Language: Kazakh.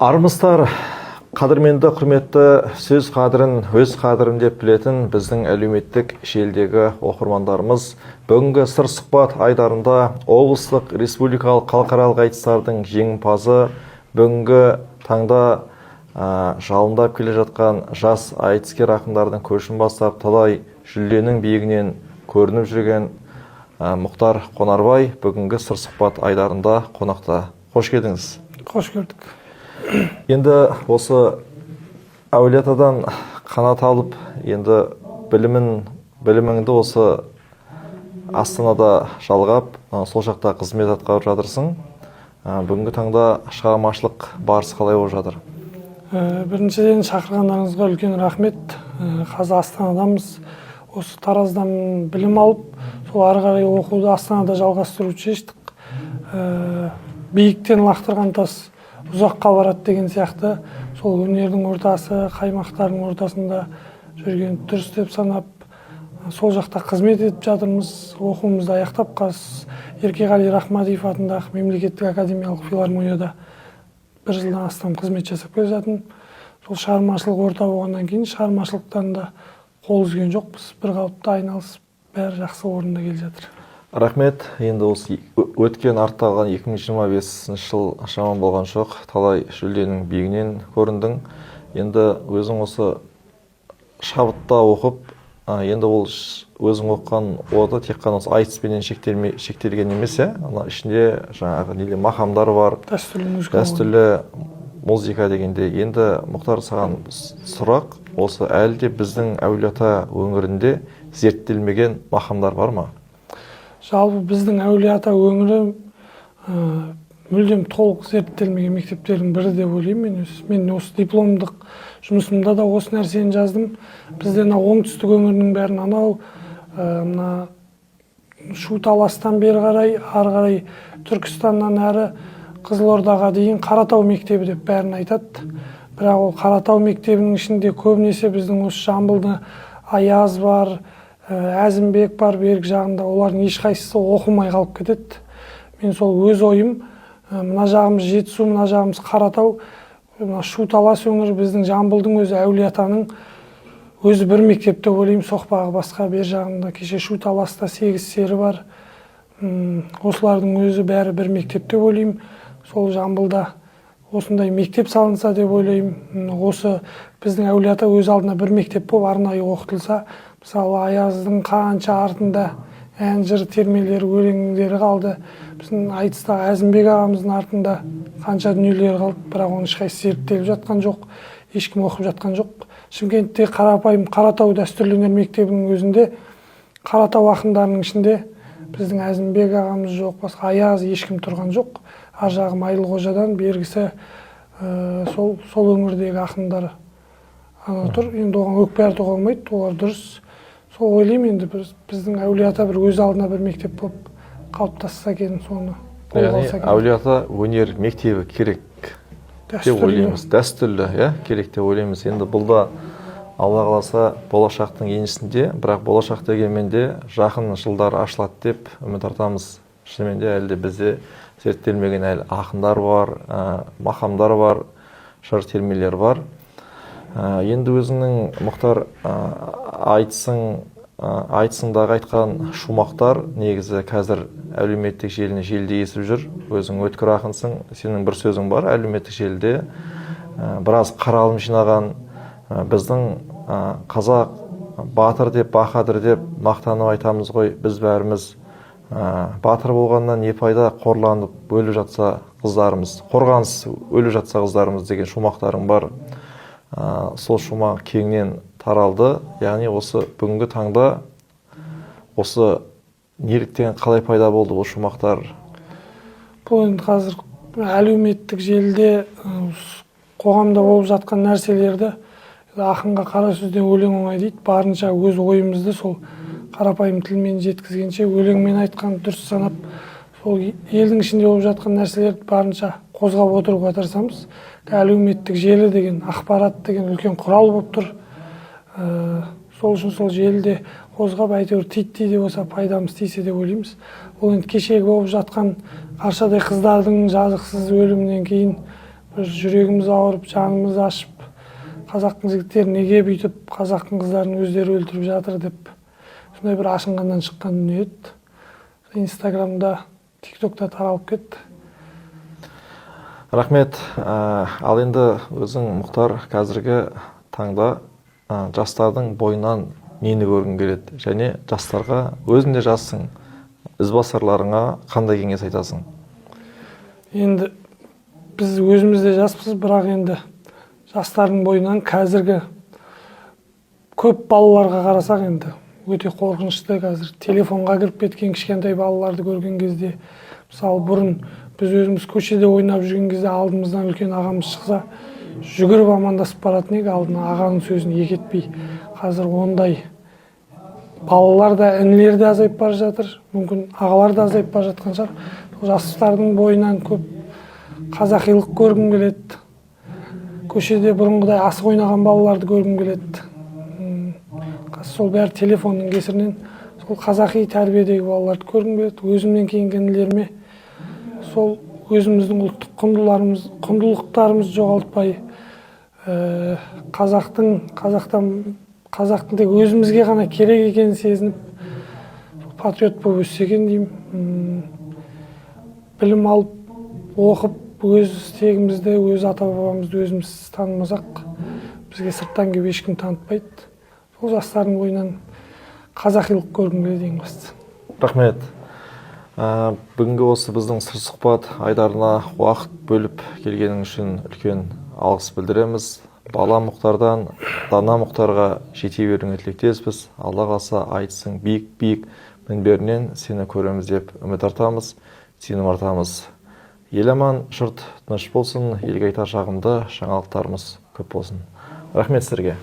Армысыздар, қадірменді, құрметті, сөз қадірін, өз қадірін деп білетін біздің әлеуметтік желідегі оқырмандарымыз бүгінгі сыр сұхбат айдарында облыстық республикалық халықаралық айтыстардың жеңімпазы, бүгінгі таңда жалындап келе жатқан жас айтыскер ақындардың көшін бастап талай жүлденің биігінен көрініп жүрген Мұхтар Қонарбай бүгінгі сыр сұхбат айдарында қонақта. Қош келдіңіз. Қош көрдік. Енді осы әулиеатадан қанат алып, енді біліміңді осы Астанада жалғап, сол жақта қызмет атқарып жатырсың. Бүгінгі таңда шығармашылық барысы қалай болып жатыр? Біріншіден шақырғандарыңызға үлкен рахмет. Қазір Астанадамыз. Осы Тараздан білім алып, сол ары қарай оқуды Астанада жалғастыруды шештік. Биіктен лақтырған тас ұзаққа барады деген сияқты, сол өнердің ортасы, қаймақтардың ортасында жүрген дұрыс деп санап, сол жақта қызмет етіп жатырмыз. Оқуымызды аяқтап, Еркеғали Рахмадиев атындағы мемлекеттік академиялық филармонияда 1 жылдан астам қызмет жасап келе жатырмын. Сол шығармашылық орта болғаннан кейін шығармашылықтан да қол үзген жоқпыз. Bir қалыпты айналысып, бәрі жақсы орында келе жатыр. Рахмет. Енді осы өткен артта қалған 2025 жыл жаман болған жоқ. Талай жүлденің биігінен көріндің. Енді өзің осы шабытта оқып, енді ол өзің оқыған ода тек қана осы айтыспенен шектелген емес, ана ішінде жаңағы мақамдар бар, дәстүрлі музыка дегенде. Енді Мұхтар, саған сұрақ, осы әлі де біздің әулиеата өңірінде зерттелмеген мақамдар бар ма? Жалпы біздің әулиеата өңірі мүлдем толық зерттелмеген мектептердің бірі деп ойлаймын. Мен осы дипломдық жұмысымда да осы нәрсені жаздым. Бізде оңтүстік өңірінің бәрін мына Шу Таластан бері қарай, ары қарай Түркістаннан әрі Қызылордаға дейін Қаратау мектебі деп бәрін айтады. Бірақ ол Қаратау мектебінің ішінде көбінесе біздің осы Жамбылда Аяз бар, Әзімбек бар, берік жағында, олардың ешқайсысы оқылмай қалып кетеді. Мен сол өз ойым, мына жағымыз Жетісу, мына жағымыз Қаратау, Шу Талас өңірі біздің Жамбылдың өзі әулиеатаның өзі бір мектеп деп ойлаймын, соқпағы басқа. Бер жағында кеше Шу Таласта 8 сері бар. Осылардың өзі бәрі бір мектеп деп ойлаймын. Сол Жамбылда осындай мектеп салынса деп ойлаймын. Осы біздің әулиеата өз алдына бір мектеп болып арнайы оқытылса, мысалы Аяздың қанша артында ән, жыр, термелері, өлеңдері қалды. Біздің айтыстағы Әзімбек ағамыздың артында қанша дүниелері қалды, бірақ оны ешқайсысы зерттеліп жатқан жоқ, ешкім оқып жатқан жоқ. Шымкентте қарапайым Қаратау дәстүрлі өнер мектебінің өзінде Қаратау ақындарының ішінде біздің Әзімбек ағамыз жоқ, басқа Аяз ешкім тұрған жоқ. Ар жағы Майлықожадан бергісі сол өңірдегі ақындар тұр. Енді оған өкпе артуға болмайды, олар дұрыс. Сол ойлаймын, енді біздің әулиеата бір өз алдына бір мектеп болып қалыптасса екен, соны қолға алса екен. Әулиеата өнер мектебі керек деп ойлаймыз. Дәстүрлі, керек деп ойлаймыз. Енді бұл да Алла қаласа болашақтың еншісінде, бірақ болашақ дегенмен де жақын жылдар ашылады деп үміт артамыз. Шынымен де әлде бізде зерттелмеген әлі ақындар бар, мақамдар бар, жыр термелер бар. Енді өзіңнің Мұхтар айтысыңдағы айтқан шумақтар негізі қазір әлеуметтік желіні желіде есіп жүр. Өзің өткір ақынсың, сенің бір сөзің бар әлеуметтік желіде. Біраз қаралым жинаған, біздің қазақ батыр деп, баһадүр деп мақтанып айтамыз ғой. Біз бәріміз батыр болғаннан не пайда, қорланып өліп жатса қыздарымыз, қорғансыз өліп жатса қыздарымыз деген шумақтарың бар. Сол шумақ кеңінен таралды. Яғни осы бүгінгі таңда осы неліктен қалай пайда болды бұл шумақтар? Бұл енді қазір әлеуметтік желіде қоғамда болып жатқан нәрселерді ақынға қара сөзден өлең оңай дейді. Барынша өз ойымызды сол қарапайым тілмен жеткізгенше өлеңмен айтқан дұрыс санап, сол елдің ішінде болып жатқан нәрселерді барынша қозғап отыруға тырысамыз. Әлеуметтік желі деген, ақпарат деген үлкен құрал болып тұр. Сол үшін сол желіде қозғап әйтеуір титтей де болса пайдамыз тисе деп ойлаймыз. Ол енді кешегі болып жатқан қаршадай қыздардың жазықсыз өлімінен кейін бір жүрегіміз ауырып, жанымыз ашып, қазақтың жігіттері неге бүйтіп, қазақтың қыздарын өздері өлтіріп жатыр деп, сондай бір ашынғаннан шыққан дүние еді. Инстаграмда, тиктокта таралып кетті. Рахмет. Ал енді өзің, Мұхтар, қазіргі таңда жастардың бойынан нені көргің келеді? Және жастарға, өзің де жассың, ізбасарларыңа қандай кеңес айтасың? Енді біз өзіміз де жаспыз, бірақ енді жастардың бойынан қазіргі көп балаларға қарасақ, енді өте қорқынышты. Қазір телефонға кіріп кеткен кішкентай балаларды көрген кезде, мысалы бұрын біз өзіміз көшеде ойнап жүрген кезде алдымыздан үлкен ағамыз шықса, жүгіріп амандасып баратын едік, алдына ағаның сөзін екі етпей. Қазір ондай балалар да, інілер де азайып бара жатыр, мүмкін ағалар да азайып бара жатқан шығар. Жастардың бойынан көп қазақилық көргім келеді. Көшеде бұрынғыдай асық ойнаған балаларды көргім келеді. Сол бәрі телефонның кесірінен сол қазақи тәрбиедегі балаларды көргім келеді. Өзімнен кейінгі інілеріме сол өзіміздің ұлттық құндылықтарымызды жоғалтпай, қазақтың тек өзімізге ғана керек екенін сезініп, патриот болып өссе екен деймін. Білім алып, оқып, өз тегімізді, өз ата-бабамызды өзіміз танымасақ, бізге сырттан келіп ешкім танытпайды. Сол жастардың бойынан қазақилық көргім келеді ең бастысы. Рахмет. Бүгінгі осы біздің сыр сұхбат айдарына уақыт бөліп келгенің үшін үлкен алғыс білдіреміз. Бала Мұхтардан дана Мұхтарға жете беруіңе тілектеспіз. Алла қаласа айтысың биік мінберінен сені көреміз деп үміт артамыз, сенім артамыз. Ел аман, жұрт тыныш болсын, елге айтар жағымды жаңалықтарымыз көп болсын. Рахмет сіздерге.